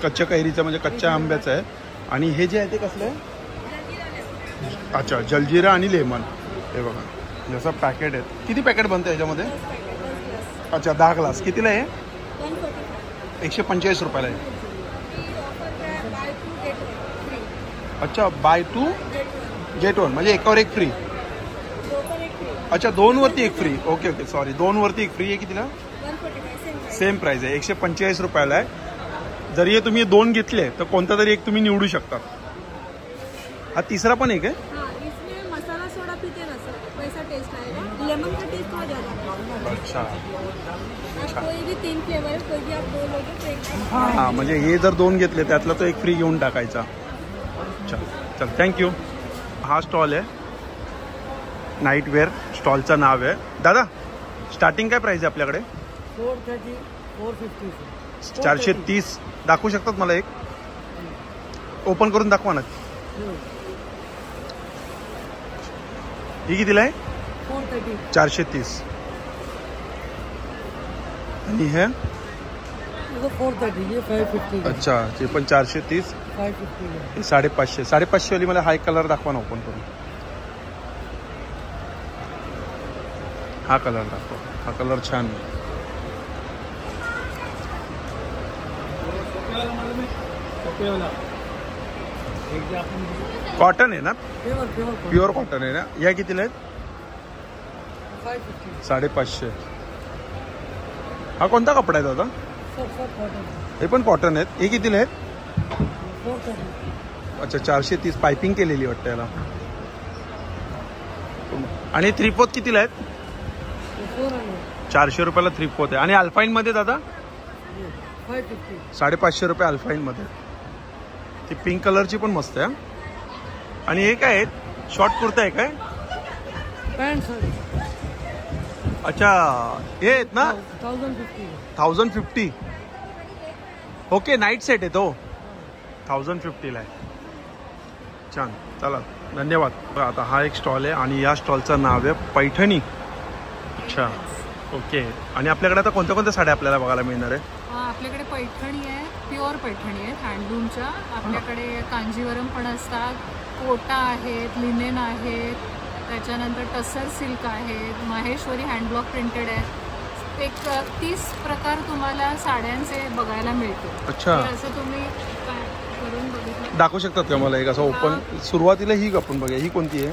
कच्च्या कैरीचं म्हणजे कच्च्या आंब्याचं आहे आणि हे जे आहे ते कसलं आहे अच्छा जलजिरा आणि लेमन हे बघा जसं पॅकेट आहे किती पॅकेट बनतं याच्यामध्ये अच्छा 10 ग्लास कितीला आहे 145 रुपयाला आहे अच्छा बाय 2 गेट 1 म्हणजे एकावर एक फ्री अच्छा 2 वरती एक फ्री ओके ओके सॉरी 2 वरती एक फ्री आहे कितीला सेम प्राइस आहे 145 रुपयाला आहे जरी हे तुम्ही 2 घेतले तर कोणता तरी एक तुम्ही निवडू शकता हा तिसरा पण एक आहे
मसाला सोडा पीते ना सर वैसा टेस्ट आएगा लेमन का टेस्ट हो जाएगा
अच्छा
कोई भी 3 फ्लेवर है कोई भी आप 2 लोगे तो एक
हां म्हणजे हे जर 2 घेतले त्यातला तो एक फ्री घेऊन टाकायचा चल चल थँक्यू हा स्टॉल आहे नाईट वेअर स्टॉलचं नाव आहे दादा स्टार्टिंग काय प्राइस आहे आपल्याकडे
430 450
430 दाखवू शकतात मला एक ओपन करून दाखवा ना ही कितीला आहे
430
430 आणि हे
ये 430 ये 550
अच्छा ते पण 430
550
हे 550 550 वाली मला हाय कलर दाखवा ना ओपन करून हा कलर दाखवा हा कलर छान आहे कॉटन आहे ना प्युअर कॉटन आहे ना या कितीला आहेत 550 हा कोणता कपडा आहे दादा हे पण कॉटन आहेत हे कितीला आहेत अच्छा 430 पायपिंग केलेली वाटतं याला आणि 3/4 कितीला आहेत 400 रुपयाला 3/4 आहे आणि अल्फाईन मध्ये दादा 550 रुपये अल्फाईन मध्ये ती पिंक कलरची पण मस्त आहे आणि हे काय आहेत शॉर्ट कुर्ता आहे काय अच्छा हे आहेत ना 1050 ओके नाईट सेट आहे तो 1050 ला आहे छान चला धन्यवाद आता हा एक स्टॉल आहे आणि या स्टॉलचं नाव आहे पैठणी अच्छा ओके आणि आपल्याकडे आता कोणत्या कोणत्या साड्या आपल्याला बघायला मिळणार आहे
आपल्याकडे पैठणी आहे प्युअर पैठणी आहे हँडलूमच्या आपल्याकडे कांजीवरम पण असतात कोटा आहेत लिनेन आहेत त्याच्यानंतर टसर सिल्क आहेत माहेश्वरी हँडब्लॉक प्रिंटेड आहे एक 30 प्रकार तुम्हाला साड्यांचे बघायला मिळतील
अच्छा
असं तुम्ही करून बघितलं
दाखवू शकतात का मला एक असं ओपन सुरुवातीला ही आपण बघूया ही कोणती आहे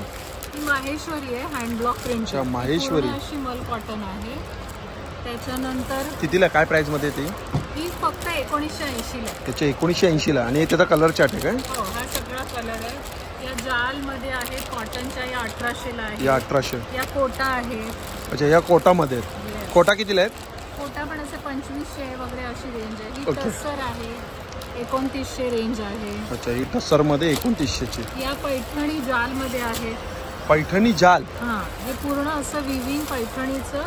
ही माहेश्वरी आहे हँडब्लॉक प्रिंट
अच्छा माहेश्वरी
अशी मल कॉटन आहे त्याच्यानंतर
कितीला काय प्राइस मध्ये ती
ही फक्त 1980 ला
त्याच्या 1980 ला आणि त्याचा कलर चार्ट आहे काय
हो हा सगळा कलर आहे या जाल मध्ये आहे कॉटनच्या या 1800 ला आहे
या 1800
या कोटा आहे
अच्छा या कोटामध्ये आहेत कोटा कितीला आहेत
कोटा पण असे 2500 वगैरे अशी रेंज आहे ही
Okay.
टसर आहे 2900 रेंज आहे
अच्छा ही टसर मध्ये 2900 ची
या पैठणी जाल मध्ये आहे
पैठणी जाल
हा हे पूर्ण असं विविंग पैठणीचं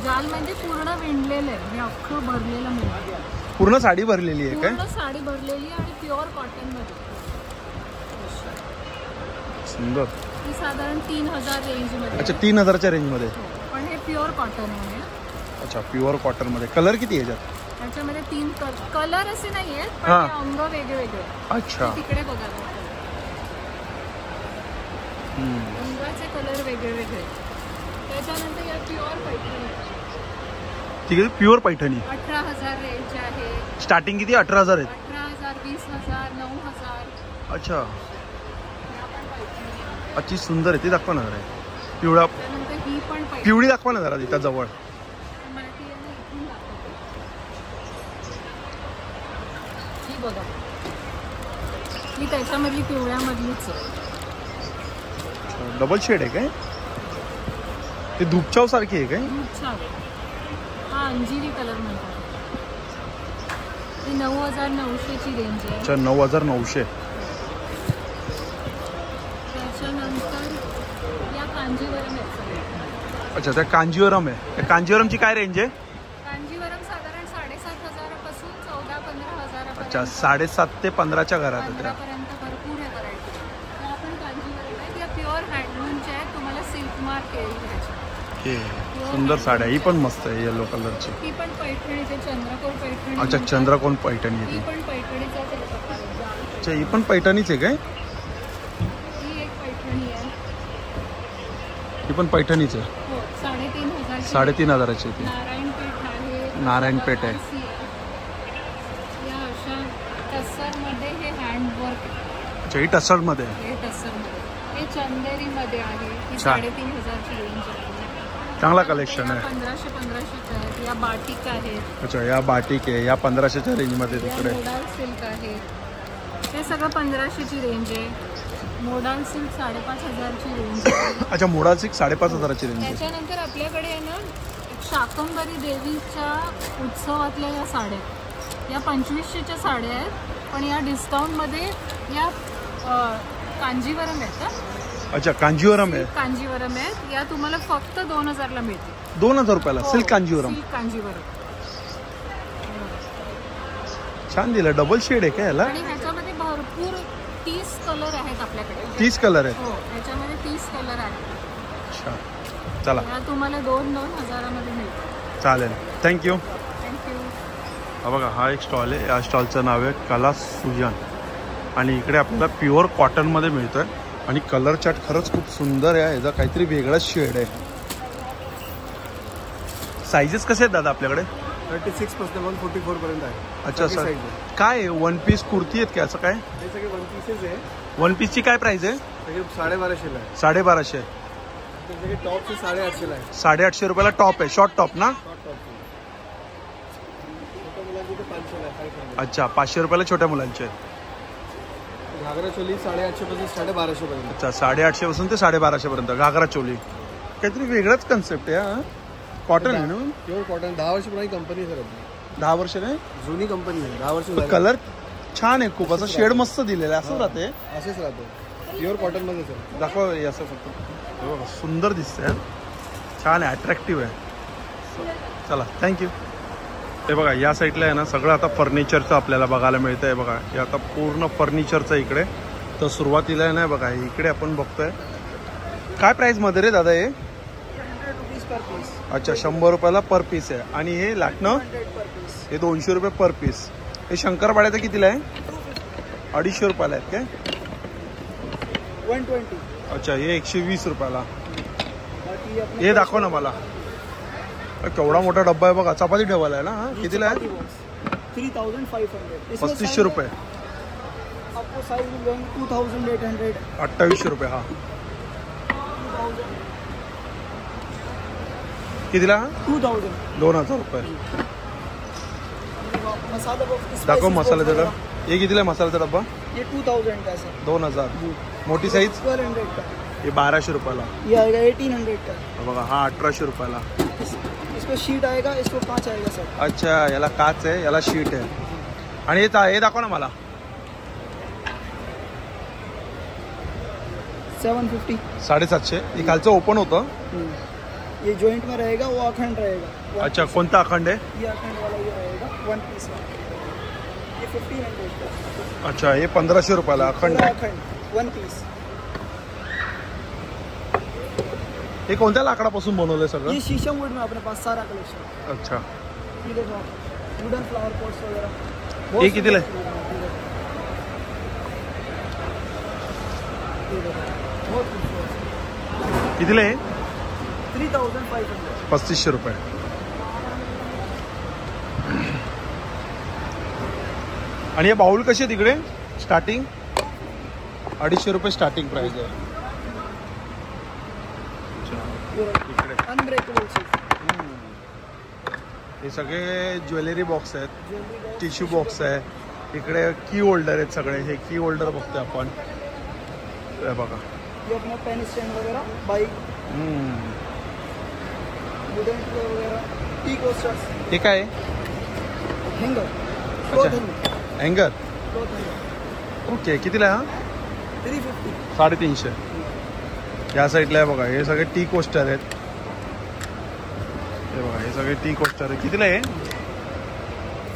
जाल म्हणजे पूर्ण विणलेलं आहे हे अख्खं भरलेलं मिळतं
पूर्ण साडी भरलेली आहे काय
पूर्ण साडी भरलेली आणि प्युअर कॉटन मध्ये
सुंदर
ही साधारण 3000 रेंज मध्ये
अच्छा 3000च्या रेंज मध्ये
पण हे प्युअर कॉटन आहे
अच्छा प्युअर कॉटन मध्ये कलर किती आहे याच्यात
त्याच्यामध्ये 3 कलर असे नाही आहेत पण
हा.
हे अंग वेगळे वेगळे
अच्छा
तिकडे बघा रंगाचे कलर वेगळे वेगळे त्याच्यानंतर या प्युअर पैठणी
ठीक आहे प्युअर पैठणी
18,000 रेंज आहे
स्टार्टिंग किती 18,000 आहेत
18,000 20,000 9,000
अच्छा अच्छी सुंदर आहे ती दाखवा ना जरा पिवळा
त्यानंतर ही पण पैठणी
पिवळी दाखवा ना जरा तिथं जवळ
मराठी यांना इथून दाखवते ही बघा ही त्याच्यामधली पिवळ्यामधलीच आहे
डबल शेड आहे काय ते धुपचाव सारखी आहे काय
खूप छान हा अंजिरी कलर म्हणतात ही 9,900 ची रेंज आहे
अच्छा 9,900
त्याच्यानंतर या कांजीवरम आहेत सगळे
अच्छा त्या कांजीवरम आहे. त्या कांजीवरमची काय रेंज आहे?
कांजीवरम साधारण 7,500 पासून 14-15 हजार.
अच्छा 7,500 ते 15च्या घरात आहे त्या.
पर्यंत भरपूर आहे व्हरायटी. त्या पण कांजीवरम आहे, या प्युअर हँडलूमच्या आहेत. तुम्हाला सिल्क मार्क येईल ह्याची.
सुंदर साड्या. ही पण मस्त आहे येलो कलरची.
ती पण पैठणीचे चंद्रकोर पैठणी.
अच्छा चंद्रकोर पैठणी
ही
येते.
पण पैठणीचाच आहे प्रकार.
अच्छा ही पण पैठणीच आहे काय?
ही एक पैठणी आहे.
ही पण पैठणीच आहे.
हो 3,500.
3,500ची ती.
नारायणपेठ आहे.
नारायणपेठ आहे.
बनारसी या अशा टसरमध्ये हे हँडवर्क.
अच्छा ही टसरमध्ये आहे.
हे टसरमध्ये. हे चंदेरीमध्ये आहे. ही
छान.
3,500ची रेंज आहे.
चांगला कलेक्शन आहे.
1500 आहेत. या बाटिक आहेत.
अच्छा या बाटिक आहे. या 1500च्या रेंजमध्ये
या
तिकडे.
मोडाल सिल्क आहे. हे सगळं 1500ची रेंज आहे. मोडाल सिल्क 5,500ची रेंज आहे.
अच्छा मोडा सिल्क 5,500ची रेंज आहे.
त्याच्यानंतर आपल्याकडे आहे ना शाकंबरी देवीच्या उत्सवातल्या या साड्या, या 2500च्या साड्या आहेत. पण या डिस्काउंटमध्ये या कांजीवरम आहेत का?
अच्छा कांजीवरम आहे.
कांजीवरम आहेत. या तुम्हाला फक्त 2,000ला मिळतील.
2,000 रुपयाला सिल्क कांजीवरम.
सिल्क कांजीवरम.
छान दिलं. डबल शेड आहे का याला?
आणि ह्याच्यामध्ये भरपूर 30 कलर आहेत आपल्याकडे.
30 कलर आहेत.
हो ह्याच्यामध्ये 30 कलर आहेत.
अच्छा चला
या तुम्हाला 2,000मध्ये मिळतील.
चालेल. थँक्यू.
थँक्यू.
हा बघा हा एक स्टॉल आहे. या स्टॉलचं नाव आहे कला सुजान आणि इकडे आपल्याला प्युअर कॉटनमध्ये मिळतं आहे. आणि कलर चार्ट खरंच खूप सुंदर आहे. याचा काहीतरी वेगळाच शेड आहे. साईजेस कसे आहेत दादा आपल्याकडे?
36 पासून 144 पर्यंत आहे.
अच्छा सर काय वन पीस कुर्ती आहेत का असं काय?
हे सगळे 1 पीसेस आहे.
वन पीसची काय प्राइस आहे?
सगळे 1250 आहे.
1250.
सगळे टॉपचे 850 आहे.
850 रुपयाला टॉप आहे. शॉर्ट टॉप ना?
शॉर्ट टॉपचे. छोट्या मुलांचे ते 500 आहे. 500.
अच्छा 500 रुपयाला छोट्या मुलांचे आहेत.
घागरा चोली 850 पासून 1250 पर्यंत.
अच्छा 850 पासून ते 1250 पर्यंत घागरा चोली. काहीतरी वेगळाच कन्सेप्ट आहे. हा कॉटन आहे ना?
Pure cotton. 10 वर्ष पुराणी कंपनी आहे सर.
10 वर्ष नाही
जुनी कंपनी आहे. 10 वर्ष झाली.
कलर छान आहे खूप. असं शेड मस्त दिलेलं आहे. असं राहते.
असेच राहते. प्युअर कॉटन मध्ये सर.
दाखव हे असं फक्त. हे बघा सुंदर दिसतंय. छान आहे. अट्रॅक्टिव्ह आहे. चला थँक्यू. हे बघा या साईडला आहे ना सगळं आता फर्निचरचं आपल्याला बघायला मिळतं आहे. बघा हे आता पूर्ण फर्निचरचं इकडे. तर सुरुवातीला आहे ना बघा इकडे आपण बघतोय. काय प्राईसमध्ये रे दादा हे?
100 rupees per piece.
अच्छा 100 रुपयाला पर पीस आहे. आणि हे लाटणं
100 per piece.
हे 200 रुपये पर पीस. हे शंकरपाड्याचं कितीला आहे? 250 रुपयाला आहेत काय?
120.
अच्छा हे 120 रुपयाला.
बाकी अपने
हे दाखव ना मला. केवढा मोठा डब्बा आहे बघा. चपाती ठेवायला आहे ना? हा कितीला आहे?
3,500.
3500 रुपये.
आपको साइज मिल जाएंगे 2,800.
2800 रुपये. हा कितीला?
2,000.
2,000 रुपये.
मसाला बॉक्स.
दाखव मसाल्याचा डब्बा. हे कितीला आहे मसाल्याचा डब्बा?
ये 2,000 का सर.
2000. मोठी साईज
1,200 का.
हे 1200 रुपयाला.
ये आएगा 1,800 का.
बघा हा 1800 रुपयाला.
इसको शीट आएगा, इसको कांच आएगा सर.
अच्छा याला काच आहे याला शीट आहे. आणि हे दाखव ना मला.
750.
750. हे खालचं ओपन होतं.
ये जॉइंट में रहेगा, वो अखंड रहेगा.
अच्छा कोणता अखंड आहे?
ये अखंड वाला ये रहेगा 1 पीस में. ये 1,500 का.
अच्छा हे 1500 रुपयाला अखंड
पूरा
आहे.
अखंड 1 पीस.
हे कोणत्या लाकडापासून बनवलंय सगळं?
ये शीशम वुड में अपने पास सारा कलेक्शन.
अच्छा
ये देखो आप, वुडन फ्लावर पॉट्स वगैरह.
हे कितीला आहे?
ये देखो बहुत खूबसूरत.
कितीला आहे?
3,500.
3500 रुपये. आणि हे बाउल कसे तिकडे? स्टार्टिंग 250 रुपये स्टार्टिंग प्राइस आहे. इकडे
अनब्रेकेबल चीज.
हे सगळे ज्वेलरी बॉक्स आहेत. टिश्यू बॉक्स आहे. इकडे की होल्डर आहेत सगळे. हे की होल्डर बघतोय आपण. हे बघा
ये अपना पेन स्टैंड वगैरह, बाइक, वुडन वगैरह, टी कोस्टर्स.
हे काय आहे?
हैंगर.
अच्छा हँगर. ओके कितीला हा?
350.
350. या साईडला आहे बघा हे सगळे टी कोस्टर आहेत. हे बघा हे सगळे टी कोस्टर आहे. कितीला आहे?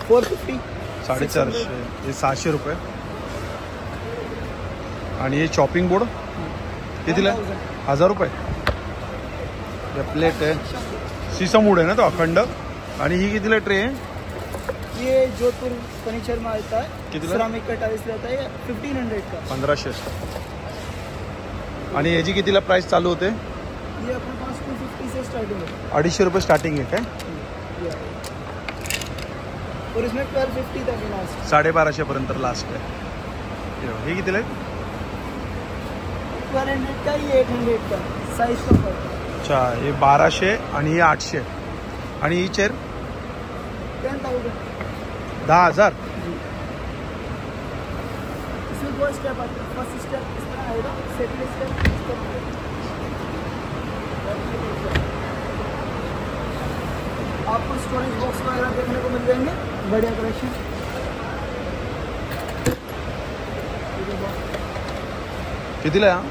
450.
450. हे 600 रुपये. आणि हे चॉपिंग बोर्ड कितीला आहे? 1000 रुपये. हे प्लेट आहे, सीसमवूड आहे ना तो अखंड. आणि ही कितीला ट्रे आहे?
ये जोधपुर फर्नीचर में आता है.
कितना?
सिरामिक का टाइल्स रहता है 1500 का.
1500. आणि याची कितीला प्राइस चालू होते?
ये अपने पास 250 से स्टार्टिंग है.
250 रुपये स्टार्टिंग आहे काय?
और इसमें 1250 तक लास्ट.
1250 पर्यंत लास्ट आहे. हे कितीला आहे?
1200 का, ये 800 का. साइज का फर्क.
अच्छा, हे 1200 आणि हे 800. आणि ही चेअर
10,000.
10,000.
इसमें 2 स्टेप आते हैं. फर्स्ट स्टेप इस तरह आएगा, सेकंड स्टेप इस तरह. आपको स्टोरेज बॉक्स वगैरह देखने को मिल जाएंगे. बढ़िया कलेक्शन.
कितीला आहे?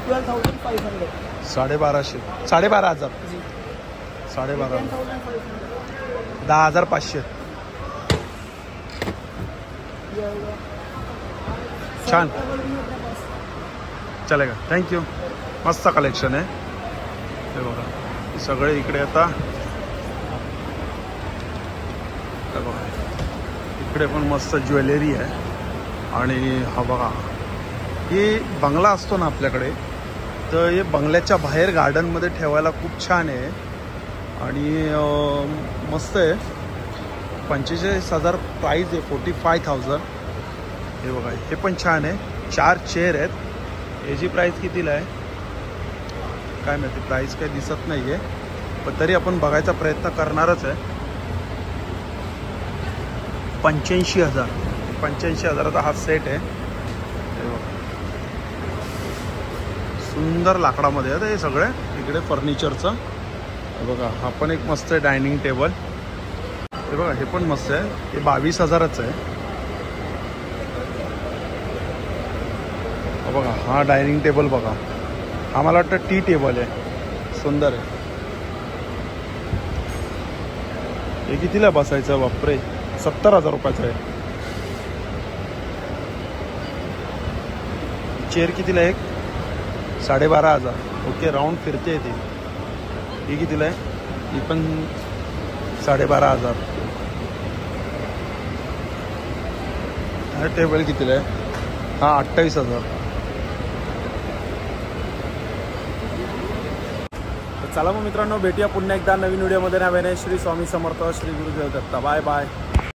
12,500.
1250. 12,500.
जी.
12,500.
10,500.
10,500.
ये आएगा.
छान.
टेबल भी अपने पास.
चलेगा. थँक्यू. मस्त कलेक्शन आहे. हे बघा हे सगळे इकडे आता. हे बघा इकडे पण मस्त ज्वेलरी आहे. आणि हा बघा हे बंगला असतो ना आपल्याकडे, तर हे बंगल्याच्या बाहेर गार्डनमध्ये ठेवायला खूप छान आहे. आणि मस्त आहे. 45,000 प्राईज आहे. 45,000. हे बघा हे पण छान आहे. 4 चेअर आहेत. याची प्राईस कितीला आहे काय माहिती, प्राईस काही दिसत नाही आहे, पण तरी आपण बघायचा प्रयत्न करणारच आहे. 85,000. 85,000चा हा सेट आहे. हे बघा सुंदर लाकडामध्ये आहे हे सगळे. इकडे फर्निचरचं हे बघा हा पण एक मस्त आहे डायनिंग टेबल. हे बघा हे पण मस्त आहे. हे 22,000चं आहे. बघा हा डायनिंग टेबल बघा. हा मला वाटतं टी टेबल आहे. सुंदर आहे. हे कितीला बसायचं? बापरे 70,000 रुपयाचं आहे. चेअर कितीला आहे? 12,500. ओके राऊंड फिरते ती. ही कितीला आहे? ही पण 12,500. हा टेबल कितीला आहे? हा 28,000. चला मग मित्रांनो भेटूया पुन्हा एकदा नवीन व्हिडिओमध्ये. नव्याने श्री स्वामी समर्थ, श्री गुरुदेव दत्ता. Bye bye.